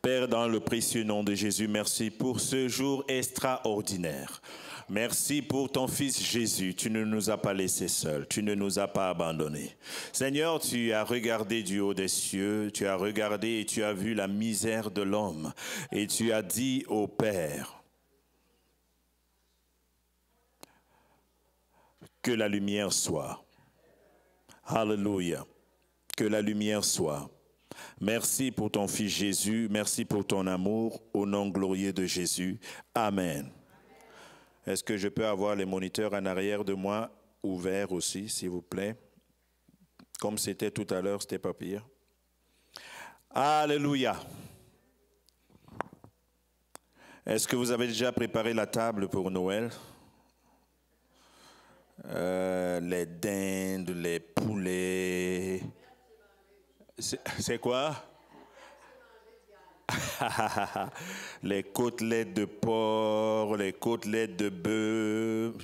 Père, dans le précieux nom de Jésus, merci pour ce jour extraordinaire. Merci pour ton Fils Jésus. Tu ne nous as pas laissés seuls. Tu ne nous as pas abandonnés. Seigneur, tu as regardé du haut des cieux. Tu as regardé et tu as vu la misère de l'homme. Et tu as dit au Père que la lumière soit. Alléluia. Que la lumière soit. Merci pour ton Fils Jésus. Merci pour ton amour. Au nom glorieux de Jésus. Amen. Est-ce que je peux avoir les moniteurs en arrière de moi ouverts aussi, s'il vous plaît? Comme c'était tout à l'heure, c'était pas pire. Alléluia. Est-ce que vous avez déjà préparé la table pour Noël? Les dindes, les poulets. C'est quoi? Les côtelettes de porc, les côtelettes de bœuf.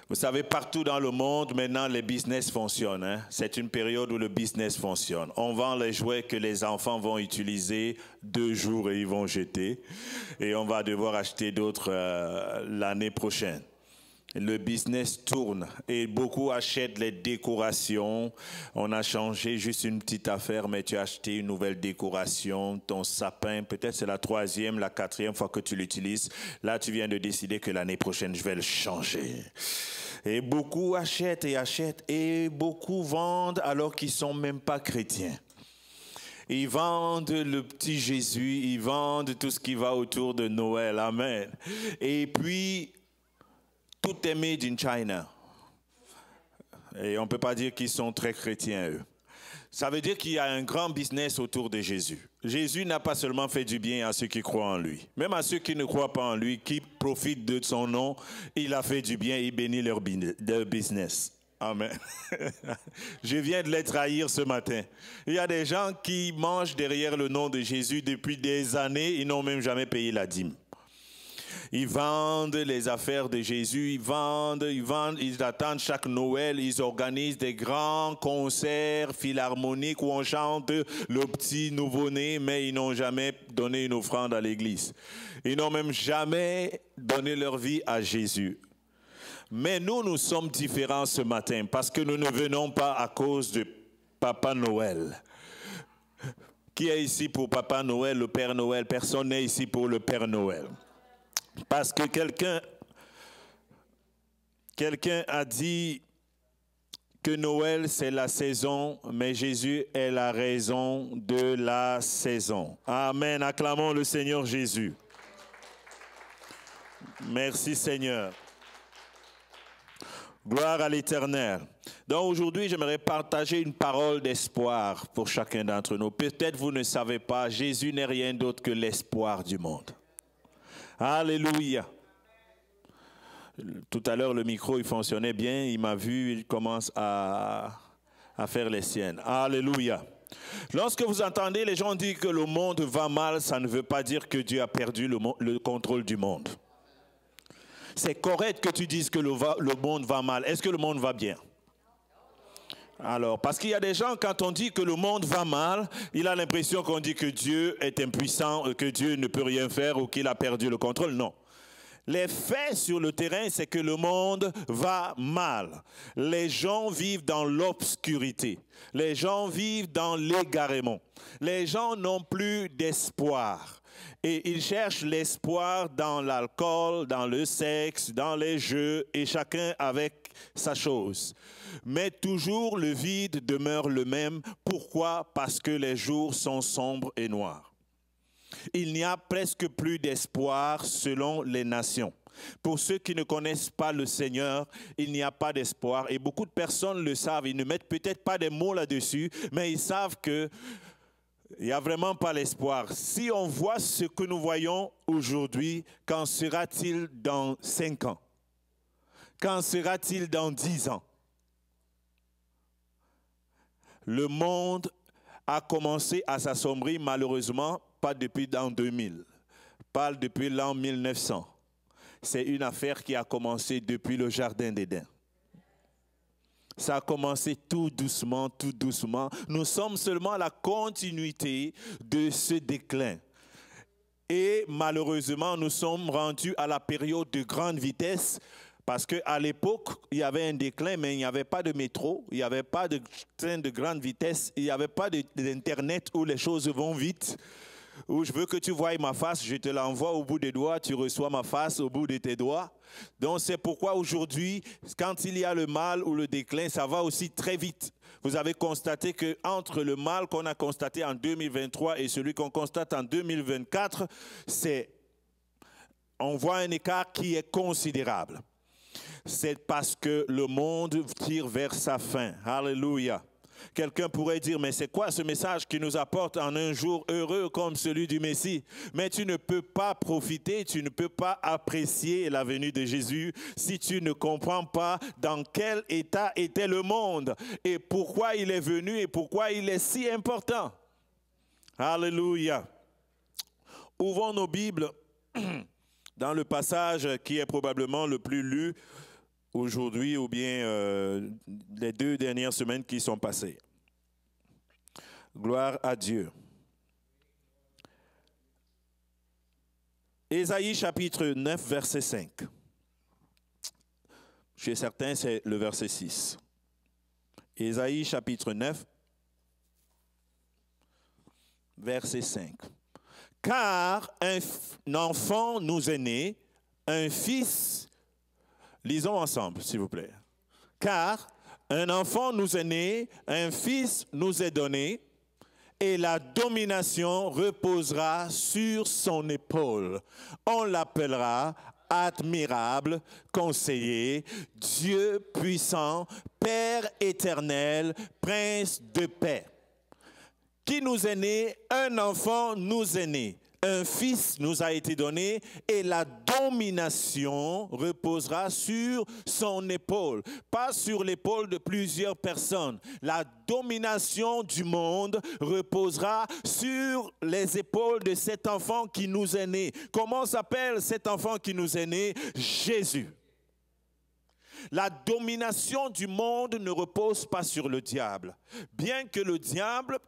Vous savez, partout dans le monde, maintenant, les business fonctionnent. Hein? C'est une période où le business fonctionne. On vend les jouets que les enfants vont utiliser 2 jours et ils vont jeter. Et on va devoir acheter d'autres l'année prochaine. Le business tourne et beaucoup achètent les décorations. On a changé juste une petite affaire, mais tu as acheté une nouvelle décoration, ton sapin, peut-être c'est la 3e, la 4e fois que tu l'utilises. Là, tu viens de décider que l'année prochaine, je vais le changer. Et beaucoup achètent et beaucoup vendent alors qu'ils ne sont même pas chrétiens. Ils vendent le petit Jésus, ils vendent tout ce qui va autour de Noël. Amen. Et puis, tout est made in China. Et on ne peut pas dire qu'ils sont très chrétiens, eux. Ça veut dire qu'il y a un grand business autour de Jésus. Jésus n'a pas seulement fait du bien à ceux qui croient en lui. Même à ceux qui ne croient pas en lui, qui profitent de son nom, il a fait du bien, il bénit leur business. Amen. Je viens de les trahir ce matin. Il y a des gens qui mangent derrière le nom de Jésus depuis des années, ils n'ont même jamais payé la dîme. Ils vendent les affaires de Jésus, ils vendent, ils attendent chaque Noël, ils organisent des grands concerts philharmoniques où on chante le petit nouveau-né, mais ils n'ont jamais donné une offrande à l'église. Ils n'ont même jamais donné leur vie à Jésus. Mais nous sommes différents ce matin parce que nous ne venons pas à cause de Papa Noël. Qui est ici pour Papa Noël, le Père Noël? Personne n'est ici pour le Père Noël. Parce que quelqu'un a dit que Noël c'est la saison, mais Jésus est la raison de la saison. Amen. Acclamons le Seigneur Jésus. Merci Seigneur. Gloire à l'Éternel. Donc aujourd'hui, j'aimerais partager une parole d'espoir pour chacun d'entre nous. Peut-être vous ne savez pas, Jésus n'est rien d'autre que l'espoir du monde. Alléluia. Tout à l'heure, le micro, il fonctionnait bien. Il m'a vu, il commence à faire les siennes. Alléluia. Lorsque vous entendez les gens dire que le monde va mal, ça ne veut pas dire que Dieu a perdu le contrôle du monde. C'est correct que tu dises que le monde va mal. Est-ce que le monde va bien? Alors, parce qu'il y a des gens, quand on dit que le monde va mal, il a l'impression qu'on dit que Dieu est impuissant, que Dieu ne peut rien faire ou qu'il a perdu le contrôle. Non. Les faits sur le terrain, c'est que le monde va mal. Les gens vivent dans l'obscurité. Les gens vivent dans l'égarement. Les gens n'ont plus d'espoir. Et ils cherchent l'espoir dans l'alcool, dans le sexe, dans les jeux, et chacun avec sa chose. Mais toujours le vide demeure le même. Pourquoi? Parce que les jours sont sombres et noirs. Il n'y a presque plus d'espoir selon les nations. Pour ceux qui ne connaissent pas le Seigneur, il n'y a pas d'espoir. Et beaucoup de personnes le savent. Ils ne mettent peut-être pas des mots là-dessus, mais ils savent que il n'y a vraiment pas l'espoir. Si on voit ce que nous voyons aujourd'hui, qu'en sera-t-il dans 5 ans? Qu'en sera-t-il dans 10 ans? Le monde a commencé à s'assombrir, malheureusement, pas depuis l'an 2000, pas depuis l'an 1900. C'est une affaire qui a commencé depuis le Jardin d'Éden. Ça a commencé tout doucement, tout doucement. Nous sommes seulement à la continuité de ce déclin. Et malheureusement, nous sommes rendus à la période de grande vitesse parce qu'à l'époque, il y avait un déclin, mais il n'y avait pas de métro, il n'y avait pas de train de grande vitesse, il n'y avait pas d'Internet où les choses vont vite. Où je veux que tu voies ma face, je te l'envoie au bout des doigts, tu reçois ma face au bout de tes doigts. Donc c'est pourquoi aujourd'hui, quand il y a le mal ou le déclin, ça va aussi très vite. Vous avez constaté qu'entre le mal qu'on a constaté en 2023 et celui qu'on constate en 2024, on voit un écart qui est considérable. C'est parce que le monde tire vers sa fin. Alléluia. Quelqu'un pourrait dire, mais c'est quoi ce message qui nous apporte en un jour heureux comme celui du Messie? Mais tu ne peux pas profiter, tu ne peux pas apprécier la venue de Jésus si tu ne comprends pas dans quel état était le monde et pourquoi il est venu et pourquoi il est si important. Alléluia. Ouvrons nos Bibles dans le passage qui est probablement le plus lu aujourd'hui ou bien les 2 dernières semaines qui sont passées. Gloire à Dieu. Ésaïe chapitre 9, verset 5. Chez certains, c'est le verset 6. Ésaïe chapitre 9, verset 5. Car un enfant nous est né, un fils. Lisons ensemble, s'il vous plaît. Car un enfant nous est né, un fils nous est donné, et la domination reposera sur son épaule. On l'appellera admirable, conseiller, Dieu puissant, Père éternel, Prince de paix. Qui nous est né? Un enfant nous est né. Un fils nous a été donné et la domination reposera sur son épaule, pas sur l'épaule de plusieurs personnes. La domination du monde reposera sur les épaules de cet enfant qui nous est né. Comment s'appelle cet enfant qui nous est né? Jésus. La domination du monde ne repose pas sur le diable. Bien que le diable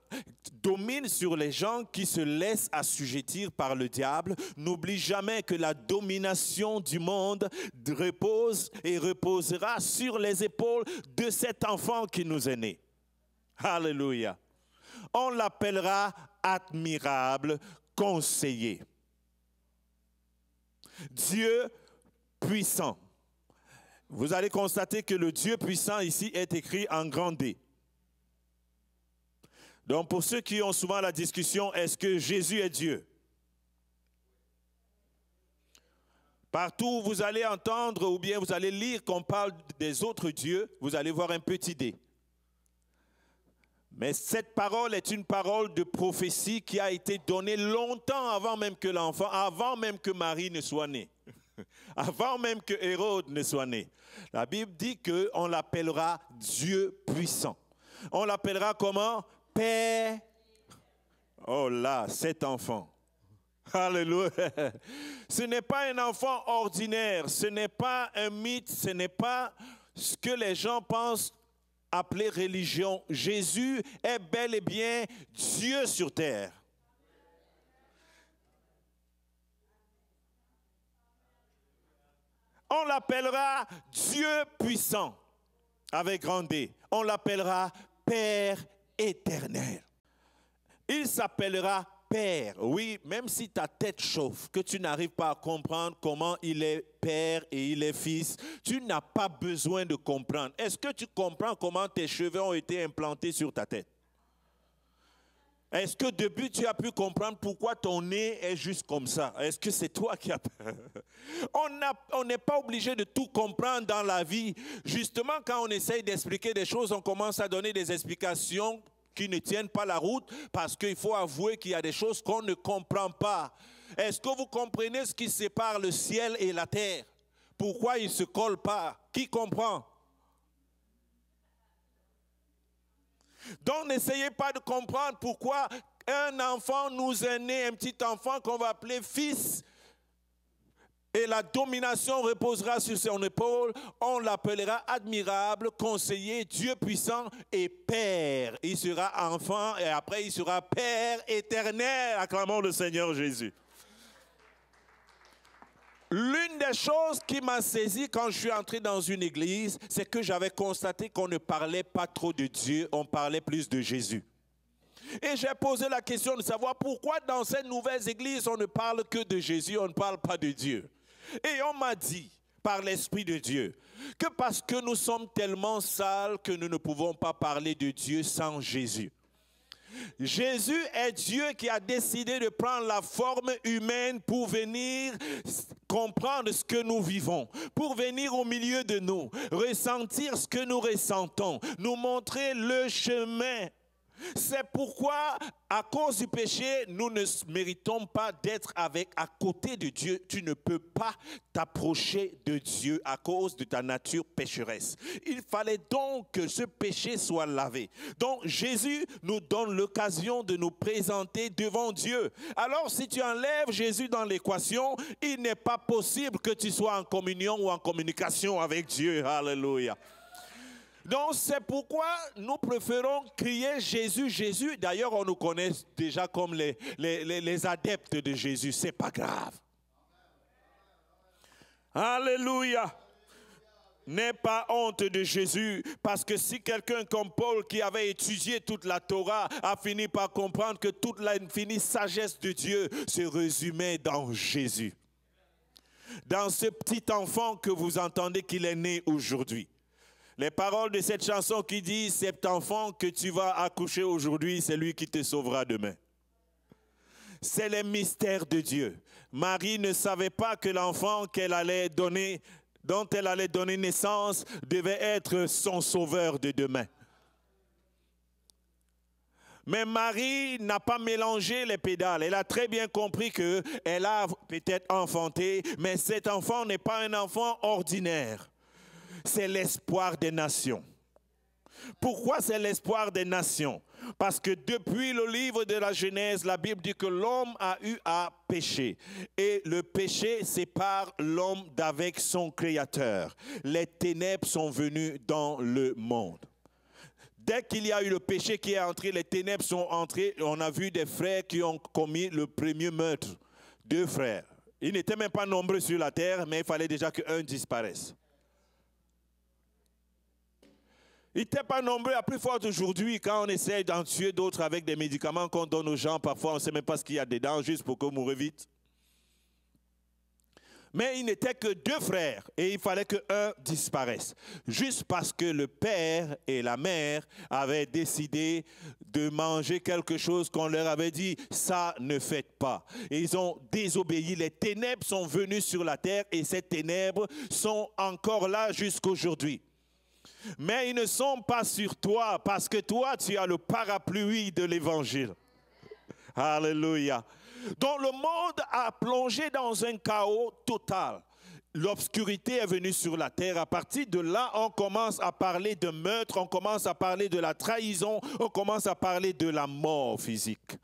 domine sur les gens qui se laissent assujettir par le diable, n'oublie jamais que la domination du monde repose et reposera sur les épaules de cet enfant qui nous est né. Alléluia. On l'appellera admirable, conseiller. Dieu puissant. Vous allez constater que le Dieu puissant ici est écrit en grand D. Donc pour ceux qui ont souvent la discussion, est-ce que Jésus est Dieu? Partout où vous allez entendre ou bien vous allez lire qu'on parle des autres dieux, vous allez voir un petit D. Mais cette parole est une parole de prophétie qui a été donnée longtemps avant même que l'enfant, avant même que Marie ne soit née. Avant même que Hérode ne soit né. La Bible dit qu'on l'appellera Dieu puissant. On l'appellera comment? Père. Oh là, cet enfant. Alléluia. Ce n'est pas un enfant ordinaire, ce n'est pas un mythe, ce n'est pas ce que les gens pensent appeler religion. Jésus est bel et bien Dieu sur terre. On l'appellera Dieu puissant, avec grand D. On l'appellera Père éternel. Il s'appellera Père. Oui, même si ta tête chauffe, que tu n'arrives pas à comprendre comment il est Père et il est Fils, tu n'as pas besoin de comprendre. Est-ce que tu comprends comment tes cheveux ont été implantés sur ta tête? Est-ce que depuis tu as pu comprendre pourquoi ton nez est juste comme ça? Est-ce que c'est toi qui as... On n'est pas obligé de tout comprendre dans la vie. Justement, quand on essaye d'expliquer des choses, on commence à donner des explications qui ne tiennent pas la route parce qu'il faut avouer qu'il y a des choses qu'on ne comprend pas. Est-ce que vous comprenez ce qui sépare le ciel et la terre? Pourquoi ils ne se collent pas? Qui comprend? Donc n'essayez pas de comprendre pourquoi un enfant nous est né, un petit enfant qu'on va appeler fils. Et la domination reposera sur son épaule. On l'appellera admirable, conseiller, Dieu puissant et Père. Il sera enfant et après il sera Père éternel. Acclamons le Seigneur Jésus. L'une des choses qui m'a saisi quand je suis entré dans une église, c'est que j'avais constaté qu'on ne parlait pas trop de Dieu, on parlait plus de Jésus. Et j'ai posé la question de savoir pourquoi dans ces nouvelles églises, on ne parle que de Jésus, on ne parle pas de Dieu. Et on m'a dit, par l'Esprit de Dieu, que parce que nous sommes tellement sales que nous ne pouvons pas parler de Dieu sans Jésus. Jésus est Dieu qui a décidé de prendre la forme humaine pour venir comprendre ce que nous vivons, pour venir au milieu de nous, ressentir ce que nous ressentons, nous montrer le chemin. C'est pourquoi, à cause du péché, nous ne méritons pas d'être à côté de Dieu. Tu ne peux pas t'approcher de Dieu à cause de ta nature pécheresse. Il fallait donc que ce péché soit lavé. Donc Jésus nous donne l'occasion de nous présenter devant Dieu. Alors si tu enlèves Jésus dans l'équation, il n'est pas possible que tu sois en communion ou en communication avec Dieu. Alléluia. Donc c'est pourquoi nous préférons crier Jésus, Jésus. D'ailleurs, on nous connaît déjà comme les adeptes de Jésus. C'est pas grave. Alléluia. N'aie pas honte de Jésus, parce que si quelqu'un comme Paul qui avait étudié toute la Torah a fini par comprendre que toute l'infinie sagesse de Dieu se résumait dans Jésus. Dans ce petit enfant que vous entendez qu'il est né aujourd'hui. Les paroles de cette chanson qui dit « Cet enfant que tu vas accoucher aujourd'hui, c'est lui qui te sauvera demain ». C'est les mystères de Dieu. Marie ne savait pas que l'enfant dont elle allait donner naissance devait être son sauveur de demain. Mais Marie n'a pas mélangé les pédales. Elle a très bien compris qu'elle a peut-être enfanté, mais cet enfant n'est pas un enfant ordinaire. C'est l'espoir des nations. Pourquoi c'est l'espoir des nations? Parce que depuis le livre de la Genèse, la Bible dit que l'homme a eu à pécher. Et le péché sépare l'homme d'avec son Créateur. Les ténèbres sont venues dans le monde. Dès qu'il y a eu le péché qui est entré, les ténèbres sont entrées. On a vu des frères qui ont commis le premier meurtre. 2 frères. Ils n'étaient même pas nombreux sur la terre, mais il fallait déjà qu'un disparaisse. Il n'était pas nombreux à plus forte aujourd'hui quand on essaie d'en tuer d'autres avec des médicaments qu'on donne aux gens. Parfois, on ne sait même pas ce qu'il y a dedans, juste pour qu'on moure vite. Mais il n'était que 2 frères et il fallait qu'un disparaisse. Juste parce que le père et la mère avaient décidé de manger quelque chose qu'on leur avait dit, ça ne faites pas. Et ils ont désobéi. Les ténèbres sont venues sur la terre et ces ténèbres sont encore là jusqu'aujourd'hui. Mais ils ne sont pas sur toi parce que toi, tu as le parapluie de l'évangile. Alléluia. Donc le monde a plongé dans un chaos total. L'obscurité est venue sur la terre. À partir de là, on commence à parler de meurtre, on commence à parler de la trahison, on commence à parler de la mort physique.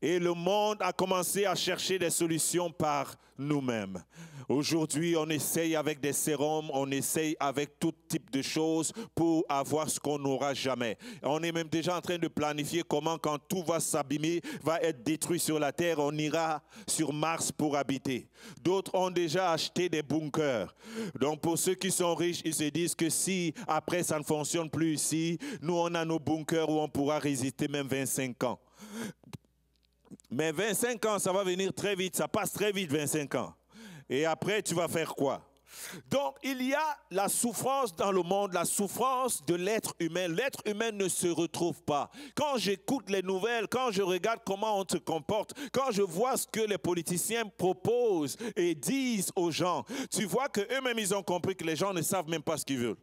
Et le monde a commencé à chercher des solutions par nous-mêmes. Aujourd'hui, on essaye avec des sérums, on essaye avec tout type de choses pour avoir ce qu'on n'aura jamais. On est même déjà en train de planifier comment, quand tout va s'abîmer, va être détruit sur la Terre, on ira sur Mars pour habiter. D'autres ont déjà acheté des bunkers. Donc pour ceux qui sont riches, ils se disent que si après ça ne fonctionne plus ici, nous on a nos bunkers où on pourra résister même 25 ans. Mais 25 ans, ça va venir très vite, ça passe très vite 25 ans. Et après, tu vas faire quoi? Donc, il y a la souffrance dans le monde, la souffrance de l'être humain. L'être humain ne se retrouve pas. Quand j'écoute les nouvelles, quand je regarde comment on se comporte, quand je vois ce que les politiciens proposent et disent aux gens, tu vois qu'eux-mêmes, ils ont compris que les gens ne savent même pas ce qu'ils veulent.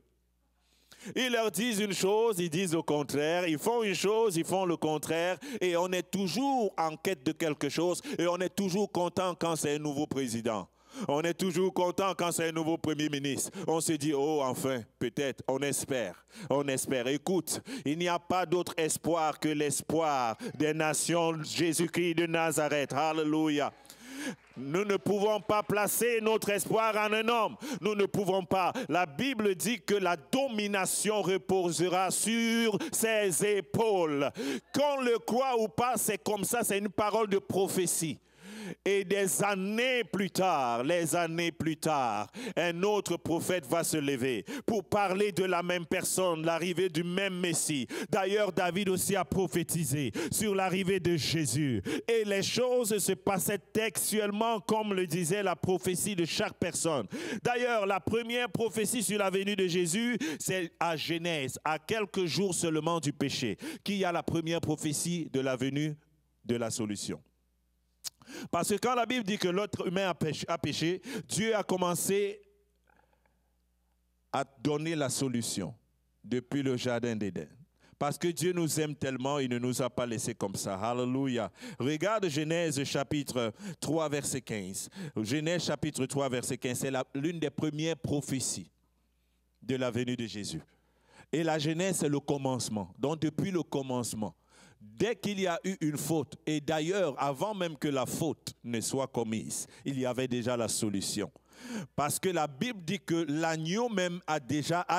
Ils leur disent une chose, ils disent au contraire. Ils font une chose, ils font le contraire. Et on est toujours en quête de quelque chose. Et on est toujours content quand c'est un nouveau président. On est toujours content quand c'est un nouveau premier ministre. On se dit, oh, enfin, peut-être, on espère. On espère. Écoute, il n'y a pas d'autre espoir que l'espoir des nations, Jésus-Christ de Nazareth. Alléluia. Nous ne pouvons pas placer notre espoir en un homme. Nous ne pouvons pas. La Bible dit que la domination reposera sur ses épaules. Qu'on le croit ou pas, c'est comme ça, c'est une parole de prophétie. Et des années plus tard, un autre prophète va se lever pour parler de la même personne, l'arrivée du même Messie. D'ailleurs, David aussi a prophétisé sur l'arrivée de Jésus. Et les choses se passaient textuellement comme le disait la prophétie de chaque personne. D'ailleurs, la première prophétie sur la venue de Jésus, c'est à Genèse, à quelques jours seulement du péché, qu'il y a la première prophétie de la venue de la solution. Parce que quand la Bible dit que l'être humain a péché, Dieu a commencé à donner la solution depuis le jardin d'Éden. Parce que Dieu nous aime tellement, il ne nous a pas laissés comme ça. Alléluia. Regarde Genèse chapitre 3, verset 15. Genèse chapitre 3, verset 15, c'est l'une des premières prophéties de la venue de Jésus. Et la Genèse, c'est le commencement. Donc depuis le commencement, dès qu'il y a eu une faute, et d'ailleurs, avant même que la faute ne soit commise, il y avait déjà la solution. Parce que la Bible dit que l'agneau même a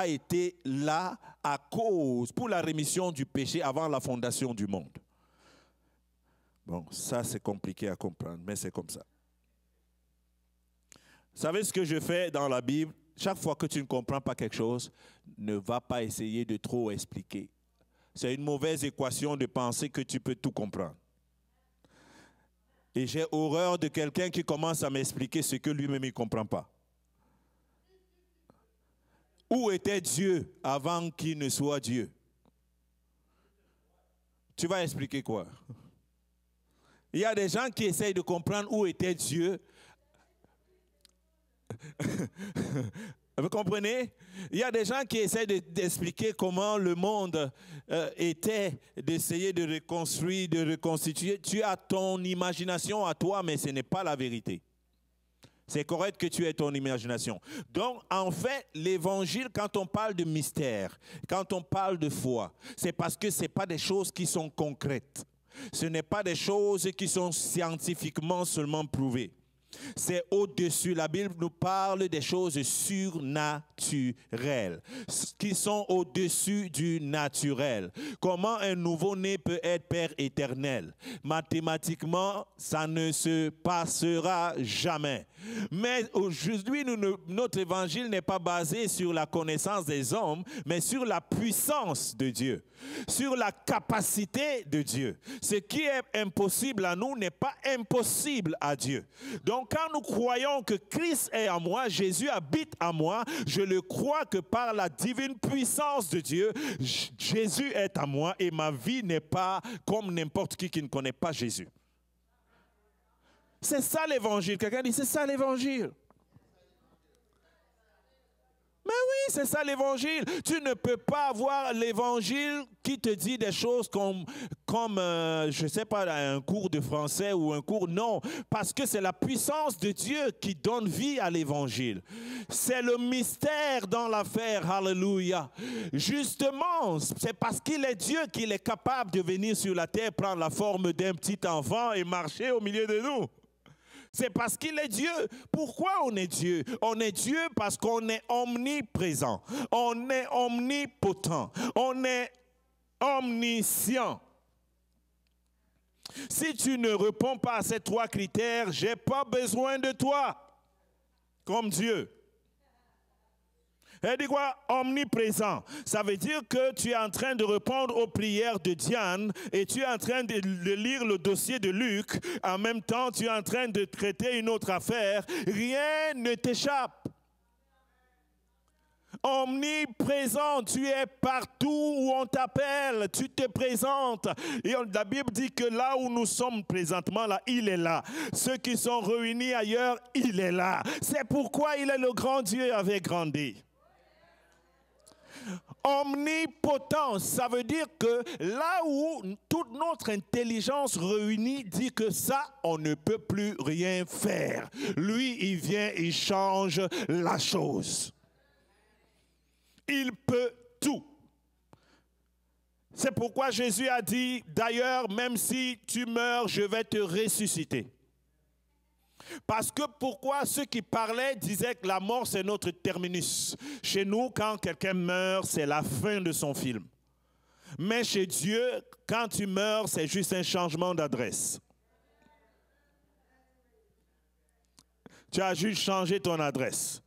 été là à cause, pour la rémission du péché avant la fondation du monde. Bon, ça c'est compliqué à comprendre, mais c'est comme ça. Vous savez ce que je fais dans la Bible? Chaque fois que tu ne comprends pas quelque chose, ne va pas essayer de trop expliquer. C'est une mauvaise équation de penser que tu peux tout comprendre. Et j'ai horreur de quelqu'un qui commence à m'expliquer ce que lui-même ne comprend pas. Où était Dieu avant qu'il ne soit Dieu? Tu vas expliquer quoi? Il y a des gens qui essayent de comprendre où était Dieu. Vous comprenez? Il y a des gens qui essaient d'expliquer comment le monde était, d'essayer de reconstruire, de reconstituer. Tu as ton imagination à toi, mais ce n'est pas la vérité. C'est correct que tu aies ton imagination. Donc, en fait, l'évangile, quand on parle de mystère, quand on parle de foi, c'est parce que ce n'est pas des choses qui sont concrètes. Ce n'est pas des choses qui sont scientifiquement seulement prouvées. C'est au-dessus. La Bible nous parle des choses surnaturelles, qui sont au-dessus du naturel. Comment un nouveau-né peut être Père éternel? Mathématiquement, ça ne se passera jamais. Mais aujourd'hui, notre évangile n'est pas basé sur la connaissance des hommes, mais sur la puissance de Dieu, sur la capacité de Dieu. Ce qui est impossible à nous n'est pas impossible à Dieu. Donc, quand nous croyons que Christ est en moi, Jésus habite en moi, je le crois que par la divine puissance de Dieu, Jésus est en moi et ma vie n'est pas comme n'importe qui ne connaît pas Jésus. C'est ça l'évangile. Quelqu'un dit, c'est ça l'évangile. Mais oui, c'est ça l'évangile. Tu ne peux pas avoir l'évangile qui te dit des choses comme je ne sais pas, un cours de français ou un cours. Non, parce que c'est la puissance de Dieu qui donne vie à l'évangile. C'est le mystère dans l'affaire. Alléluia. Justement, c'est parce qu'il est Dieu qu'il est capable de venir sur la terre, prendre la forme d'un petit enfant et marcher au milieu de nous. C'est parce qu'il est Dieu. Pourquoi on est Dieu? On est Dieu parce qu'on est omniprésent. On est omnipotent. On est omniscient. Si tu ne réponds pas à ces trois critères, je n'ai pas besoin de toi comme Dieu. Elle dit quoi? Omniprésent. Ça veut dire que tu es en train de répondre aux prières de Diane et tu es en train de lire le dossier de Luc. En même temps, tu es en train de traiter une autre affaire. Rien ne t'échappe. Omniprésent, tu es partout où on t'appelle, tu te présentes. Et la Bible dit que là où nous sommes présentement, là, il est là. Ceux qui sont réunis ailleurs, il est là. C'est pourquoi il est le grand Dieu avec grand D. Omnipotence, ça veut dire que là où toute notre intelligence réunie dit que ça, on ne peut plus rien faire. Lui, il vient, il change la chose. Il peut tout. C'est pourquoi Jésus a dit, d'ailleurs, même si tu meurs, je vais te ressusciter. Parce que pourquoi ceux qui parlaient disaient que la mort c'est notre terminus. Chez nous, quand quelqu'un meurt, c'est la fin de son film. Mais chez Dieu, quand tu meurs, c'est juste un changement d'adresse. Tu as juste changé ton adresse.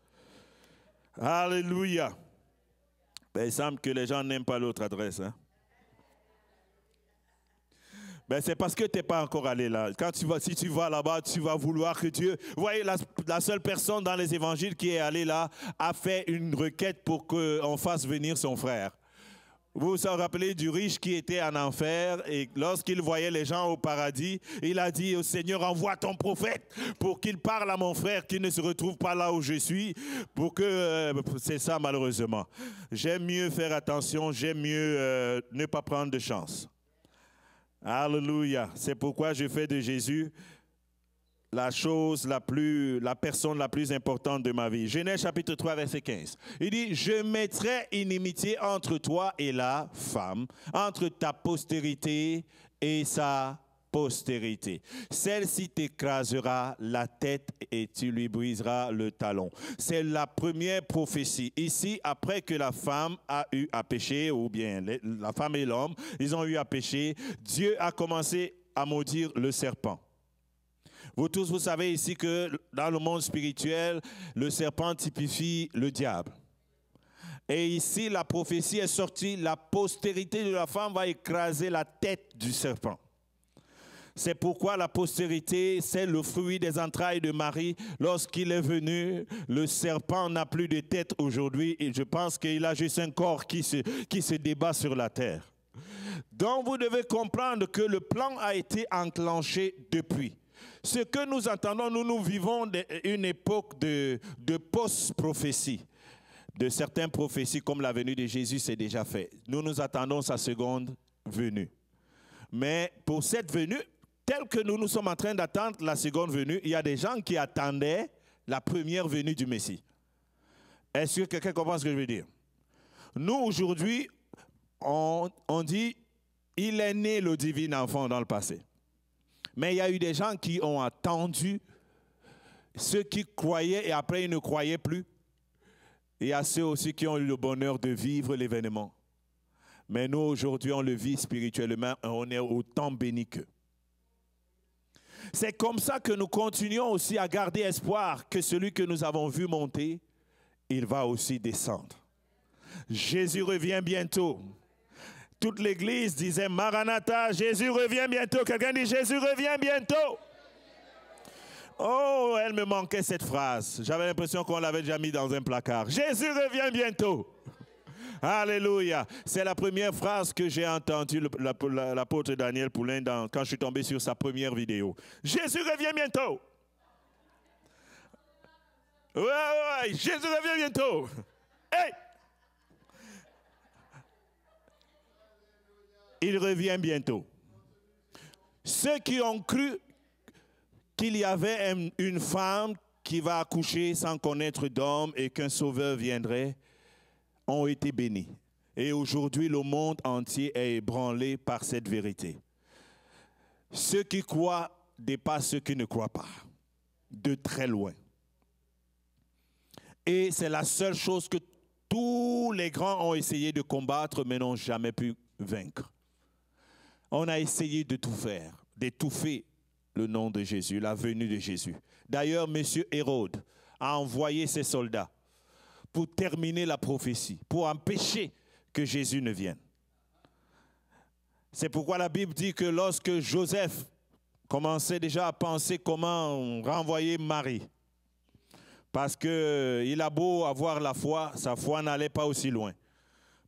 Alléluia. Ben, il semble que les gens n'aiment pas l'autre adresse. Hein? Ben, c'est parce que tu n'es pas encore allé là. Si tu vas là-bas, tu vas vouloir que Dieu... Vous voyez, la seule personne dans les évangiles qui est allée là a fait une requête pour qu'on fasse venir son frère. Vous vous rappelez du riche qui était en enfer et lorsqu'il voyait les gens au paradis, il a dit au Seigneur, envoie ton prophète pour qu'il parle à mon frère qui ne se retrouve pas là où je suis, pour que... c'est ça malheureusement. J'aime mieux faire attention, j'aime mieux ne pas prendre de chance. Alléluia. C'est pourquoi je fais de Jésus la personne la plus importante de ma vie. Genèse chapitre 3, verset 15. Il dit, je mettrai inimitié entre toi et la femme, entre ta postérité et sa postérité. Celle-ci t'écrasera la tête et tu lui briseras le talon. C'est la première prophétie. Ici, après que la femme a eu à pécher, ou bien la femme et l'homme, ils ont eu à pécher, Dieu a commencé à maudire le serpent. Vous tous, vous savez ici que dans le monde spirituel, le serpent typifie le diable. Et ici, la prophétie est sortie, la postérité de la femme va écraser la tête du serpent. C'est pourquoi la postérité, c'est le fruit des entrailles de Marie. Lorsqu'il est venu, le serpent n'a plus de tête aujourd'hui et je pense qu'il a juste un corps qui se débat sur la terre. Donc vous devez comprendre que le plan a été enclenché depuis. Ce que nous entendons, nous vivons une époque de post-prophétie. De certaines prophéties, comme la venue de Jésus, c'est déjà fait. Nous attendons sa seconde venue. Mais pour cette venue, telle que nous sommes en train d'attendre la seconde venue, il y a des gens qui attendaient la première venue du Messie. Est-ce que quelqu'un comprend ce que je veux dire? Nous, aujourd'hui, on dit, il est né le divin enfant dans le passé. Mais il y a eu des gens qui ont attendu, ceux qui croyaient et après ils ne croyaient plus. Il y a ceux aussi qui ont eu le bonheur de vivre l'événement. Mais nous, aujourd'hui, on le vit spirituellement et on est autant bénis qu'eux. C'est comme ça que nous continuons aussi à garder espoir que celui que nous avons vu monter, il va aussi descendre. Jésus revient bientôt. Toute l'église disait Maranatha, Jésus revient bientôt. Quelqu'un dit Jésus revient bientôt. Oh, elle me manquait cette phrase. J'avais l'impression qu'on l'avait déjà mis dans un placard. Jésus revient bientôt. Alléluia. C'est la première phrase que j'ai entendue l'apôtre Daniel Poulain quand je suis tombé sur sa première vidéo. Jésus revient bientôt. Ouais, Jésus revient bientôt. Hey! Il revient bientôt. Ceux qui ont cru qu'il y avait une femme qui va accoucher sans connaître d'homme et qu'un sauveur viendrait, ont été bénis. Et aujourd'hui, le monde entier est ébranlé par cette vérité. Ceux qui croient dépassent ceux qui ne croient pas, de très loin. Et c'est la seule chose que tous les grands ont essayé de combattre, mais n'ont jamais pu vaincre. On a essayé de tout faire, d'étouffer le nom de Jésus, la venue de Jésus. D'ailleurs, M. Hérode a envoyé ses soldats pour terminer la prophétie, pour empêcher que Jésus ne vienne. C'est pourquoi la Bible dit que lorsque Joseph commençait déjà à penser comment renvoyer Marie, parce qu'il a beau avoir la foi, sa foi n'allait pas aussi loin,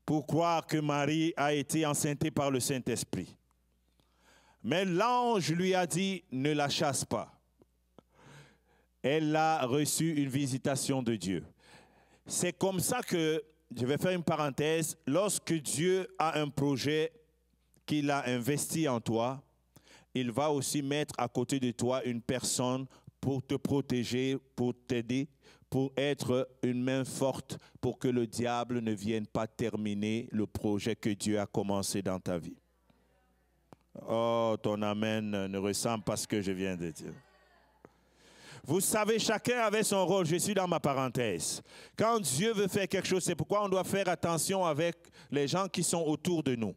pour croire que Marie a été enceintée par le Saint-Esprit. Mais l'ange lui a dit, ne la chasse pas. Elle a reçu une visitation de Dieu. C'est comme ça que, je vais faire une parenthèse, lorsque Dieu a un projet qu'il a investi en toi, il va aussi mettre à côté de toi une personne pour te protéger, pour t'aider, pour être une main forte, pour que le diable ne vienne pas terminer le projet que Dieu a commencé dans ta vie. Oh, ton amen ne ressemble pas à ce que je viens de dire. Vous savez, chacun avait son rôle. Je suis dans ma parenthèse. Quand Dieu veut faire quelque chose, c'est pourquoi on doit faire attention avec les gens qui sont autour de nous.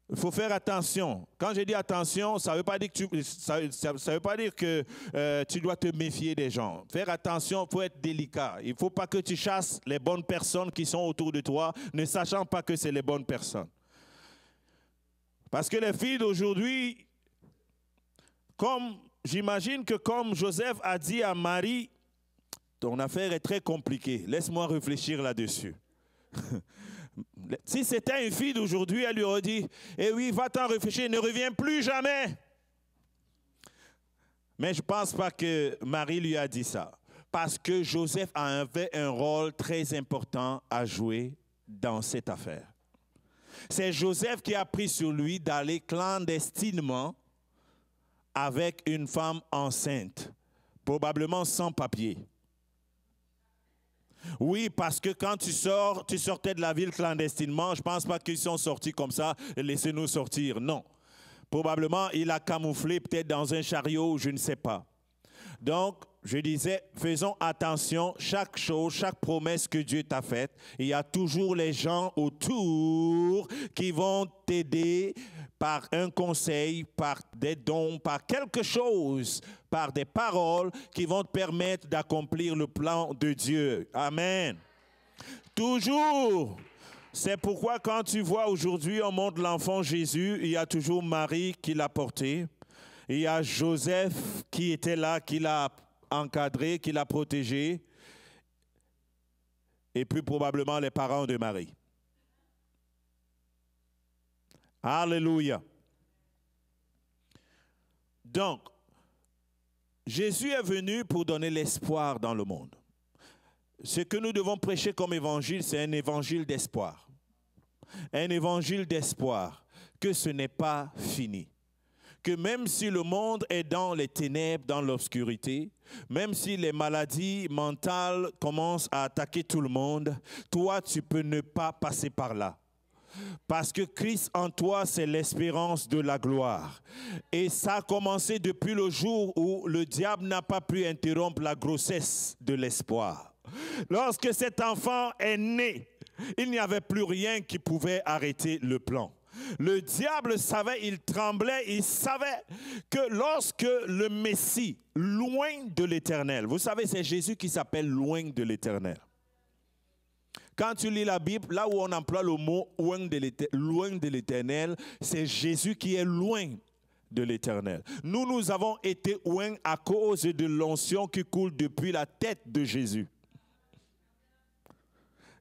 Il faut faire attention. Quand je dis attention, ça ne veut pas dire que tu dois te méfier des gens. Faire attention, il faut être délicat. Il ne faut pas que tu chasses les bonnes personnes qui sont autour de toi, ne sachant pas que c'est les bonnes personnes. Parce que les filles d'aujourd'hui, j'imagine que comme Joseph a dit à Marie, ton affaire est très compliquée. Laisse-moi réfléchir là-dessus. Si c'était une fille d'aujourd'hui, elle lui aurait dit, eh oui, va-t'en réfléchir, ne reviens plus jamais. Mais je ne pense pas que Marie lui a dit ça. Parce que Joseph avait un rôle très important à jouer dans cette affaire. C'est Joseph qui a pris sur lui d'aller clandestinement avec une femme enceinte, probablement sans papier. Oui, parce que quand tu sortais de la ville clandestinement, je ne pense pas qu'ils sont sortis comme ça, laissez-nous sortir. Non. Probablement, il a camouflé peut-être dans un chariot, je ne sais pas. Donc, je disais, faisons attention, chaque chose, chaque promesse que Dieu t'a faite, il y a toujours les gens autour qui vont t'aider par un conseil, par des dons, par quelque chose, par des paroles qui vont te permettre d'accomplir le plan de Dieu. Amen. Toujours. C'est pourquoi quand tu vois aujourd'hui au monde l'enfant Jésus, il y a toujours Marie qui l'a porté. Il y a Joseph qui était là, qui l'a encadré, qui l'a protégé. Et puis probablement les parents de Marie. Alléluia. Donc, Jésus est venu pour donner l'espoir dans le monde. Ce que nous devons prêcher comme évangile, c'est un évangile d'espoir. Un évangile d'espoir, que ce n'est pas fini. Que même si le monde est dans les ténèbres, dans l'obscurité, même si les maladies mentales commencent à attaquer tout le monde, toi, tu peux ne pas passer par là. Parce que Christ en toi, c'est l'espérance de la gloire. Et ça a commencé depuis le jour où le diable n'a pas pu interrompre la grossesse de l'espoir. Lorsque cet enfant est né, il n'y avait plus rien qui pouvait arrêter le plan. Le diable savait, il tremblait, il savait que lorsque le Messie, loin de l'Éternel, vous savez, c'est Jésus qui s'appelle loin de l'Éternel. Quand tu lis la Bible, là où on emploie le mot loin de l'Éternel, c'est Jésus qui est loin de l'Éternel. Nous avons été loin à cause de l'onction qui coule depuis la tête de Jésus.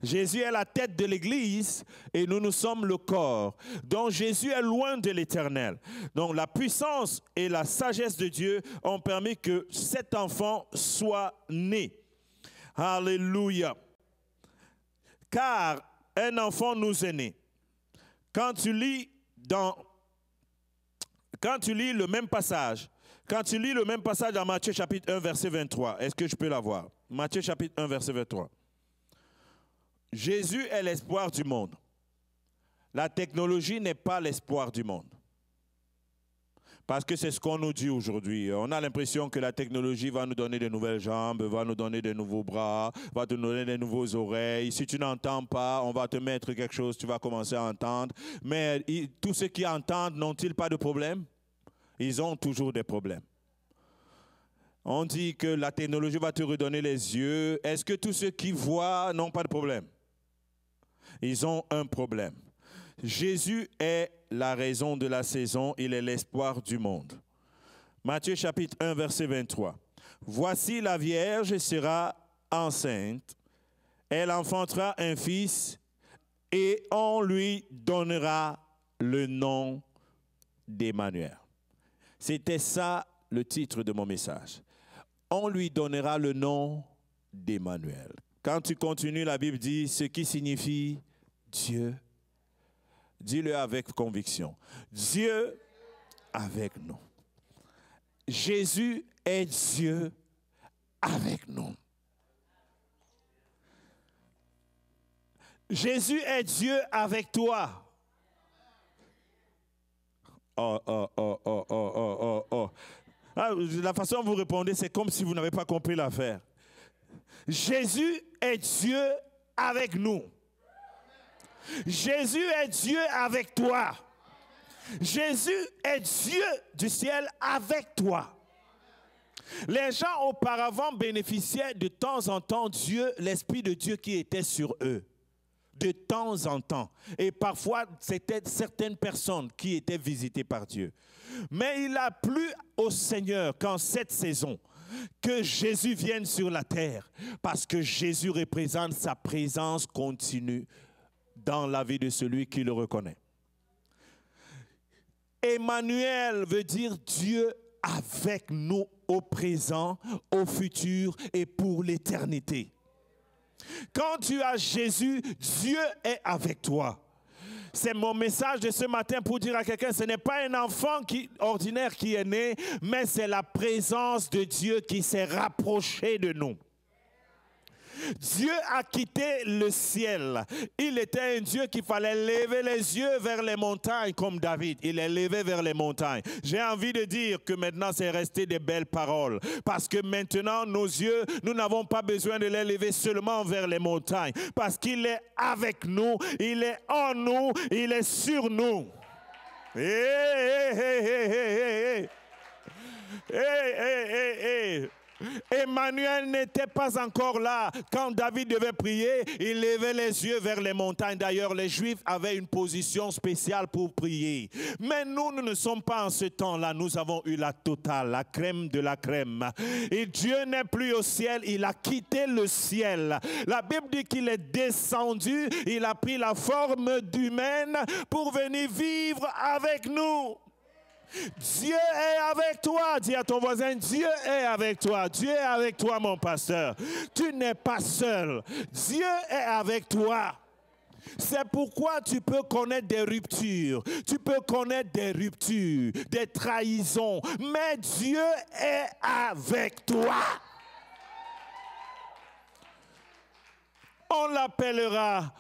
Jésus est la tête de l'Église et nous sommes le corps. Donc Jésus est loin de l'Éternel. Donc la puissance et la sagesse de Dieu ont permis que cet enfant soit né. Alléluia. Car un enfant nous est né. Quand tu lis le même passage, dans Matthieu chapitre 1 verset 23, est-ce que je peux l'avoir? Matthieu chapitre 1 verset 23. Jésus est l'espoir du monde. La technologie n'est pas l'espoir du monde. Parce que c'est ce qu'on nous dit aujourd'hui. On a l'impression que la technologie va nous donner de nouvelles jambes, va nous donner de nouveaux bras, va te donner de nouveaux oreilles. Si tu n'entends pas, on va te mettre quelque chose, tu vas commencer à entendre. Mais tous ceux qui entendent, n'ont-ils pas de problème? Ils ont toujours des problèmes. On dit que la technologie va te redonner les yeux. Est-ce que tous ceux qui voient n'ont pas de problème? Ils ont un problème. Jésus est la raison de la saison, il est l'espoir du monde. Matthieu chapitre 1 verset 23. Voici la Vierge sera enceinte, elle enfantera un fils et on lui donnera le nom d'Emmanuel. C'était ça le titre de mon message. On lui donnera le nom d'Emmanuel. Quand tu continues, la Bible dit ce qui signifie Dieu. Dis-le avec conviction. Dieu avec nous. Jésus est Dieu avec nous. Jésus est Dieu avec toi. Oh. La façon dont vous répondez, c'est comme si vous n'avez pas compris l'affaire. Jésus est Dieu avec nous. Jésus est Dieu avec toi. Jésus est Dieu du ciel avec toi. Les gens auparavant bénéficiaient de temps en temps Dieu, l'Esprit de Dieu qui était sur eux. De temps en temps. Et parfois, c'était certaines personnes qui étaient visitées par Dieu. Mais il a plu au Seigneur qu'en cette saison, que Jésus vienne sur la terre, parce que Jésus représente sa présence continue dans la vie de celui qui le reconnaît. Emmanuel veut dire Dieu avec nous au présent, au futur et pour l'éternité. Quand tu as Jésus, Dieu est avec toi. C'est mon message de ce matin pour dire à quelqu'un, ce n'est pas un enfant ordinaire qui est né, mais c'est la présence de Dieu qui s'est rapprochée de nous. Dieu a quitté le ciel. Il était un Dieu qu'il fallait lever les yeux vers les montagnes comme David. Il est levé vers les montagnes. J'ai envie de dire que maintenant c'est resté des belles paroles. Parce que maintenant nos yeux, nous n'avons pas besoin de les lever seulement vers les montagnes. Parce qu'il est avec nous, il est en nous, il est sur nous. Emmanuel n'était pas encore là. Quand David devait prier, il levait les yeux vers les montagnes. D'ailleurs, les Juifs avaient une position spéciale pour prier. Mais nous ne sommes pas en ce temps-là. Nous avons eu la totale, la crème de la crème. Et Dieu n'est plus au ciel, il a quitté le ciel. La Bible dit qu'il est descendu, il a pris la forme d'humaine pour venir vivre avec nous. Dieu est avec toi. Dis à ton voisin, Dieu est avec toi. Dieu est avec toi, mon pasteur. Tu n'es pas seul. Dieu est avec toi. C'est pourquoi tu peux connaître des ruptures. Tu peux connaître des ruptures, des trahisons. Mais Dieu est avec toi. On l'appellera,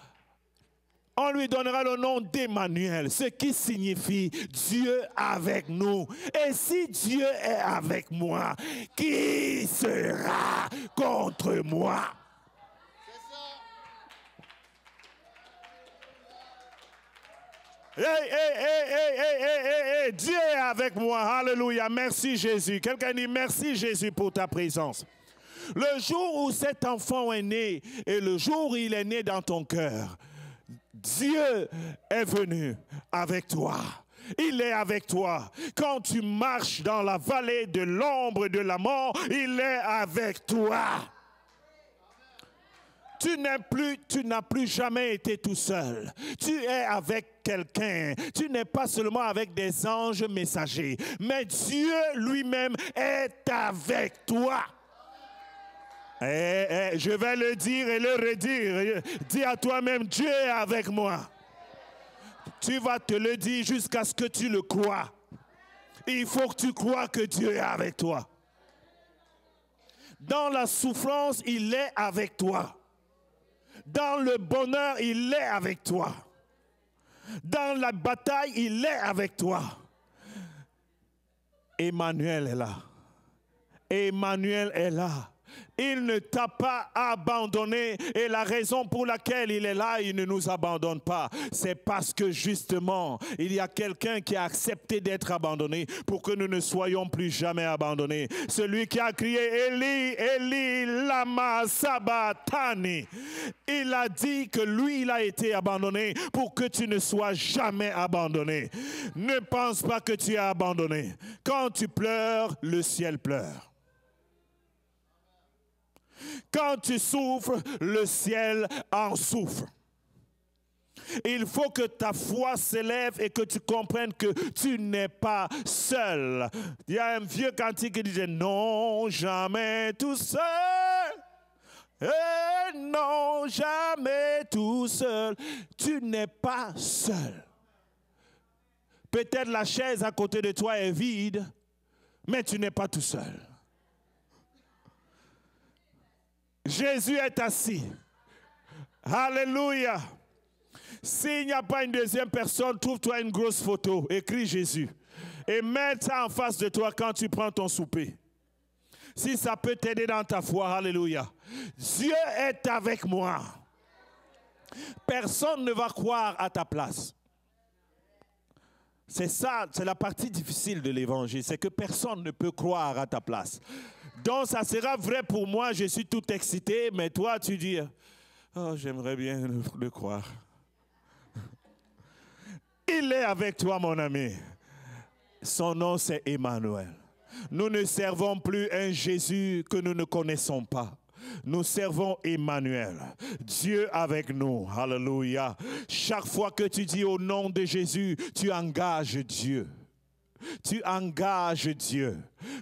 on lui donnera le nom d'Emmanuel, ce qui signifie Dieu avec nous. Et si Dieu est avec moi, qui sera contre moi? Hey, Dieu est avec moi. Alléluia. Merci Jésus. Quelqu'un dit merci Jésus pour ta présence. Le jour où cet enfant est né et le jour où il est né dans ton cœur, Dieu est venu avec toi. Il est avec toi. Quand tu marches dans la vallée de l'ombre de la mort, il est avec toi. Tu n'as plus jamais été tout seul. Tu es avec quelqu'un. Tu n'es pas seulement avec des anges messagers, mais Dieu lui-même est avec toi. Je vais le dire et le redire. Dis à toi-même, Dieu est avec moi. Tu vas te le dire jusqu'à ce que tu le crois. Il faut que tu crois que Dieu est avec toi. Dans la souffrance, il est avec toi. Dans le bonheur, il est avec toi. Dans la bataille, il est avec toi. Emmanuel est là. Emmanuel est là. Il ne t'a pas abandonné et la raison pour laquelle il est là, il ne nous abandonne pas. C'est parce que justement, il y a quelqu'un qui a accepté d'être abandonné pour que nous ne soyons plus jamais abandonnés. Celui qui a crié Eli, Eli, lama sabachthani. Il a dit que lui, il a été abandonné pour que tu ne sois jamais abandonné. Ne pense pas que tu es abandonné. Quand tu pleures, le ciel pleure. Quand tu souffres, le ciel en souffre. Il faut que ta foi s'élève et que tu comprennes que tu n'es pas seul. Il y a un vieux cantique qui disait « Non, jamais tout seul. Non, jamais tout seul. » Tu n'es pas seul. Peut-être la chaise à côté de toi est vide, mais tu n'es pas tout seul. Jésus est assis. Alléluia. S'il n'y a pas une deuxième personne, trouve-toi une grosse photo. Écris Jésus. Et mets ça en face de toi quand tu prends ton souper. Si ça peut t'aider dans ta foi, alléluia. Dieu est avec moi. Personne ne va croire à ta place. C'est ça, c'est la partie difficile de l'évangile, c'est que personne ne peut croire à ta place. Donc ça sera vrai pour moi, je suis tout excité, mais toi tu dis, oh j'aimerais bien le croire. Il est avec toi mon ami. Son nom c'est Emmanuel. Nous ne servons plus un Jésus que nous ne connaissons pas. Nous servons Emmanuel, Dieu avec nous. Alléluia. Chaque fois que tu dis au nom de Jésus, tu engages Dieu. Tu engages Dieu.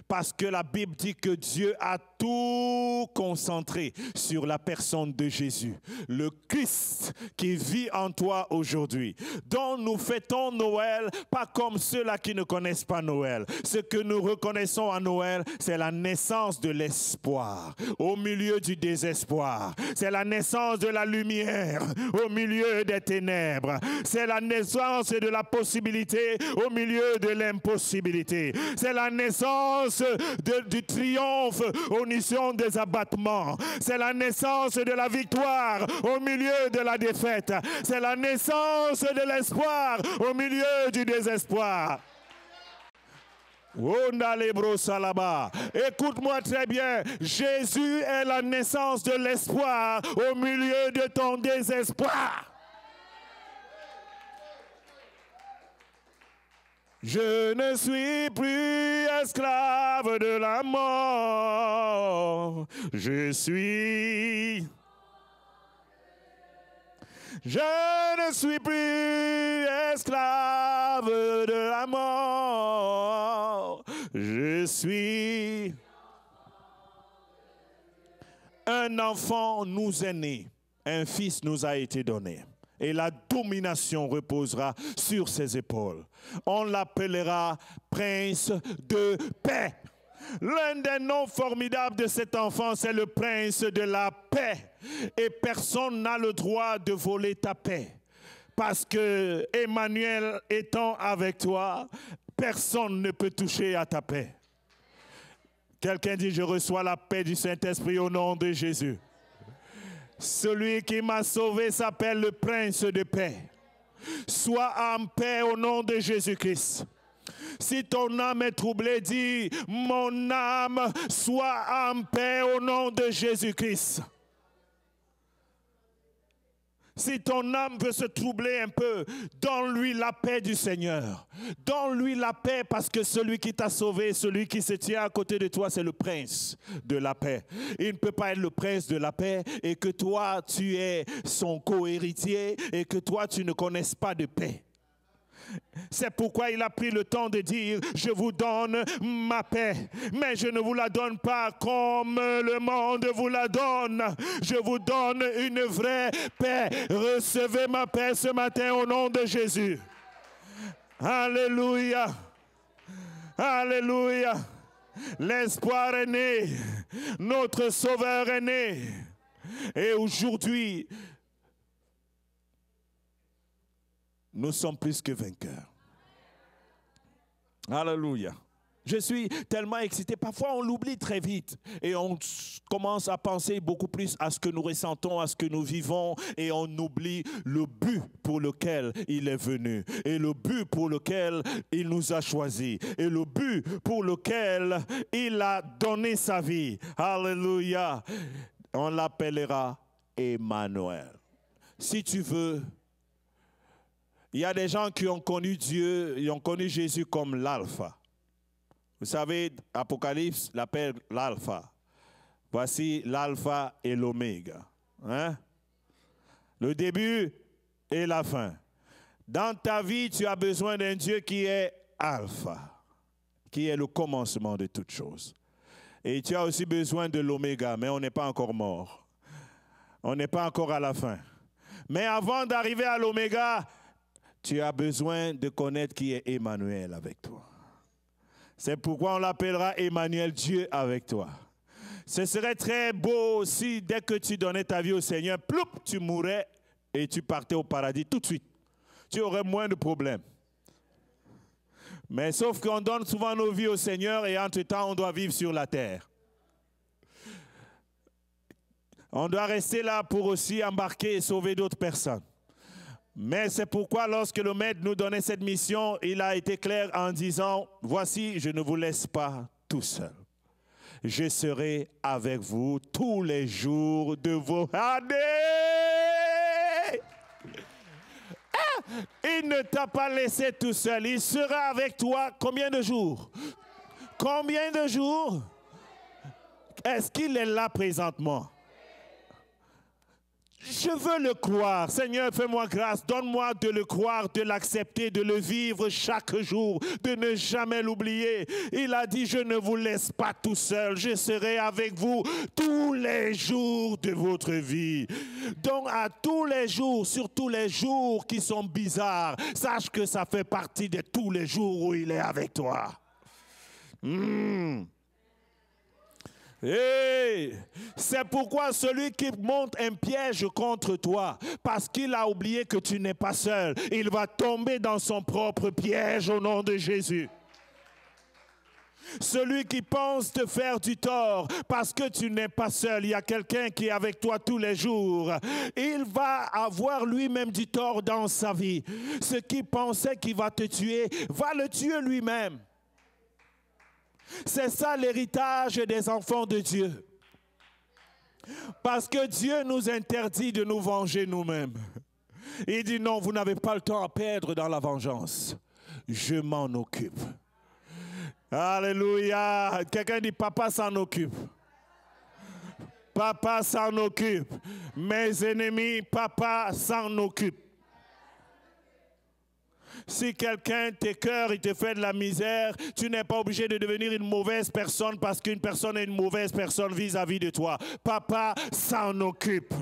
Parce que la Bible dit que Dieu a tout concentré sur la personne de Jésus, le Christ qui vit en toi aujourd'hui. Donc nous fêtons Noël, pas comme ceux-là qui ne connaissent pas Noël. Ce que nous reconnaissons à Noël, c'est la naissance de l'espoir au milieu du désespoir. C'est la naissance de la lumière au milieu des ténèbres. C'est la naissance de la possibilité au milieu de l'impossibilité. C'est la naissance du triomphe au milieu des abattements. C'est la naissance de la victoire au milieu de la défaite. C'est la naissance de l'espoir au milieu du désespoir. Écoute-moi très bien. Jésus est la naissance de l'espoir au milieu de ton désespoir. Je ne suis plus esclave de la mort. Je ne suis plus esclave de la mort. Je suis un enfant nous est né, un fils nous a été donné. Et la domination reposera sur ses épaules. On l'appellera prince de paix. L'un des noms formidables de cet enfant, c'est le prince de la paix. Et personne n'a le droit de voler ta paix. Parce que Emmanuel étant avec toi, personne ne peut toucher à ta paix. Quelqu'un dit, je reçois la paix du Saint-Esprit au nom de Jésus. Celui qui m'a sauvé s'appelle le prince de paix. Sois en paix au nom de Jésus-Christ. Si ton âme est troublée, dis, mon âme, sois en paix au nom de Jésus-Christ. Si ton âme veut se troubler un peu, donne-lui la paix du Seigneur. Donne-lui la paix parce que celui qui t'a sauvé, celui qui se tient à côté de toi, c'est le prince de la paix. Il ne peut pas être le prince de la paix et que toi, tu es son co-héritier et que toi, tu ne connaisses pas de paix. C'est pourquoi il a pris le temps de dire, je vous donne ma paix, mais je ne vous la donne pas comme le monde vous la donne. Je vous donne une vraie paix. Recevez ma paix ce matin au nom de Jésus. Alléluia. Alléluia. L'espoir est né. Notre Sauveur est né. Et aujourd'hui, nous sommes plus que vainqueurs. Alléluia. Je suis tellement excité. Parfois, on l'oublie très vite. Et on commence à penser beaucoup plus à ce que nous ressentons, à ce que nous vivons. Et on oublie le but pour lequel il est venu. Et le but pour lequel il nous a choisis. Et le but pour lequel il a donné sa vie. Alléluia. On l'appellera Emmanuel. Si tu veux, il y a des gens qui ont connu Dieu, ils ont connu Jésus comme l'alpha. Vous savez, Apocalypse l'appelle l'alpha. Voici l'alpha et l'oméga. Hein? Le début et la fin. Dans ta vie, tu as besoin d'un Dieu qui est alpha, qui est le commencement de toutes choses. Et tu as aussi besoin de l'oméga, mais on n'est pas encore mort. On n'est pas encore à la fin. Mais avant d'arriver à l'oméga, tu as besoin de connaître qui est Emmanuel avec toi. C'est pourquoi on l'appellera Emmanuel, Dieu avec toi. Ce serait très beau si dès que tu donnais ta vie au Seigneur, ploup, tu mourrais et tu partais au paradis tout de suite. Tu aurais moins de problèmes. Mais sauf qu'on donne souvent nos vies au Seigneur et entre-temps, on doit vivre sur la terre. On doit rester là pour aussi embarquer et sauver d'autres personnes. Mais c'est pourquoi lorsque le Maître nous donnait cette mission, il a été clair en disant, voici, je ne vous laisse pas tout seul. Je serai avec vous tous les jours de vos années. Il ne t'a pas laissé tout seul. Il sera avec toi combien de jours? Combien de jours? Est-ce qu'il est là présentement? Je veux le croire. Seigneur, fais-moi grâce. Donne-moi de le croire, de l'accepter, de le vivre chaque jour, de ne jamais l'oublier. Il a dit, je ne vous laisse pas tout seul. Je serai avec vous tous les jours de votre vie. Donc, à tous les jours, sur tous les jours qui sont bizarres, sache que ça fait partie de tous les jours où il est avec toi. Hey, c'est pourquoi celui qui monte un piège contre toi, parce qu'il a oublié que tu n'es pas seul, il va tomber dans son propre piège au nom de Jésus. Celui qui pense te faire du tort parce que tu n'es pas seul, il y a quelqu'un qui est avec toi tous les jours, il va avoir lui-même du tort dans sa vie. Ce qui pensait qu'il va te tuer, va le tuer lui-même. C'est ça l'héritage des enfants de Dieu. Parce que Dieu nous interdit de nous venger nous-mêmes. Il dit non, vous n'avez pas le temps à perdre dans la vengeance. Je m'en occupe. Alléluia. Quelqu'un dit papa s'en occupe. Papa s'en occupe. Mes ennemis, papa s'en occupe. Si quelqu'un t'écœure et te fait de la misère, tu n'es pas obligé de devenir une mauvaise personne parce qu'une personne est une mauvaise personne vis-à-vis de toi. Papa s'en occupe.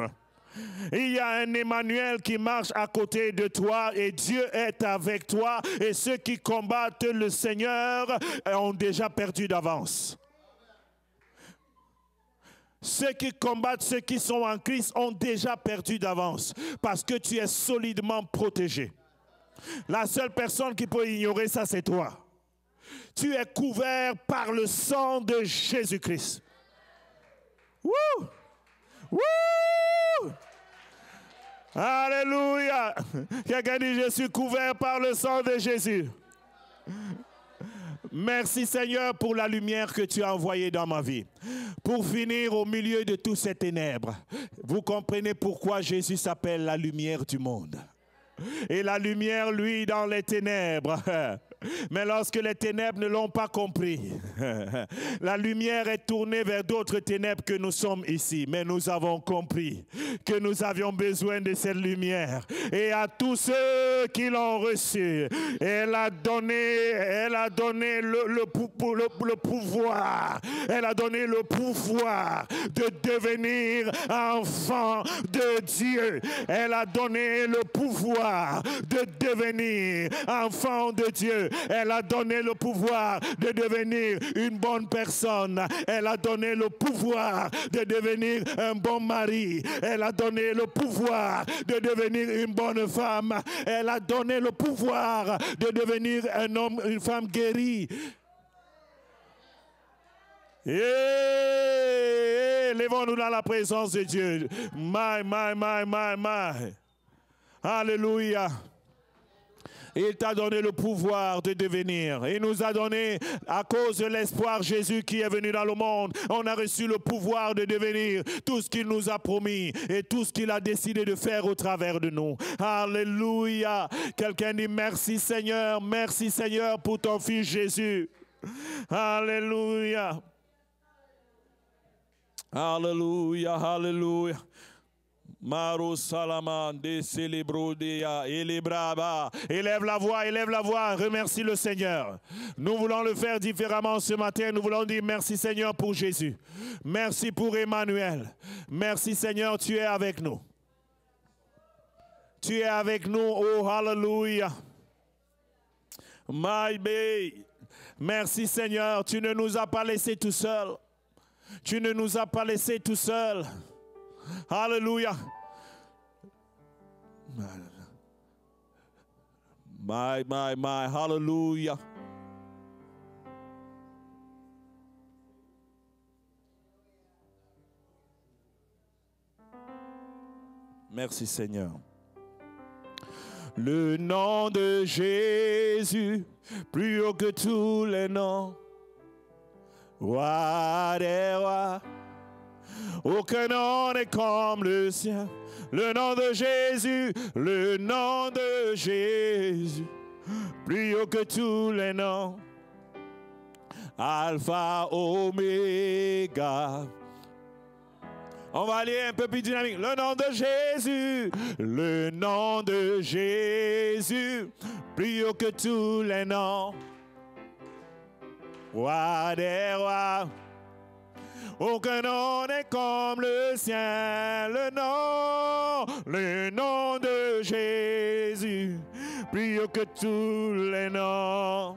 Il y a un Emmanuel qui marche à côté de toi et Dieu est avec toi. Et ceux qui combattent le Seigneur ont déjà perdu d'avance. Ceux qui combattent, ceux qui sont en Christ ont déjà perdu d'avance parce que tu es solidement protégé. La seule personne qui peut ignorer ça, c'est toi. Tu es couvert par le sang de Jésus-Christ. Wouh! Wouh! Alléluia! Quelqu'un dit, je suis couvert par le sang de Jésus. Merci Seigneur pour la lumière que tu as envoyée dans ma vie. Pour finir au milieu de toutes ces ténèbres, vous comprenez pourquoi Jésus s'appelle la lumière du monde. Et la lumière, lui, dans les ténèbres. Mais lorsque les ténèbres ne l'ont pas compris, la lumière est tournée vers d'autres ténèbres que nous sommes ici. Mais nous avons compris que nous avions besoin de cette lumière. Et à tous ceux qui l'ont reçue, elle a donné le pouvoir. Elle a donné le pouvoir de devenir enfant de Dieu. Elle a donné le pouvoir de devenir enfant de Dieu. Elle a donné le pouvoir de devenir une bonne personne. Elle a donné le pouvoir de devenir un bon mari. Elle a donné le pouvoir de devenir une bonne femme. Elle a donné le pouvoir de devenir un homme, une femme guérie. Levons-nous dans la présence de Dieu. My. Alléluia. Il t'a donné le pouvoir de devenir. Il nous a donné, à cause de l'espoir Jésus qui est venu dans le monde, on a reçu le pouvoir de devenir tout ce qu'il nous a promis et tout ce qu'il a décidé de faire au travers de nous. Alléluia. Quelqu'un dit merci Seigneur pour ton fils Jésus. Alléluia. Alléluia, alléluia. Maro Salaman de Célébrodea, Elebraba. Élève la voix, remercie le Seigneur. Nous voulons le faire différemment ce matin. Nous voulons dire merci Seigneur pour Jésus. Merci pour Emmanuel. Merci Seigneur, tu es avec nous. Tu es avec nous, oh hallelujah. My baby. Merci Seigneur, tu ne nous as pas laissés tout seuls. Tu ne nous as pas laissés tout seuls. Alléluia. My, hallelujah. Merci Seigneur. Le nom de Jésus, plus haut que tous les noms. Roi des rois, aucun nom n'est comme le sien. Le nom de Jésus, le nom de Jésus, plus haut que tous les noms. Alpha, Oméga. On va aller un peu plus dynamique. Le nom de Jésus, le nom de Jésus, plus haut que tous les noms. Roi des rois, aucun nom n'est comme le sien. Le nom de Jésus, plus haut que tous les noms.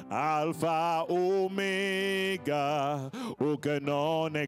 Alpha, Oméga, aucun nom n'est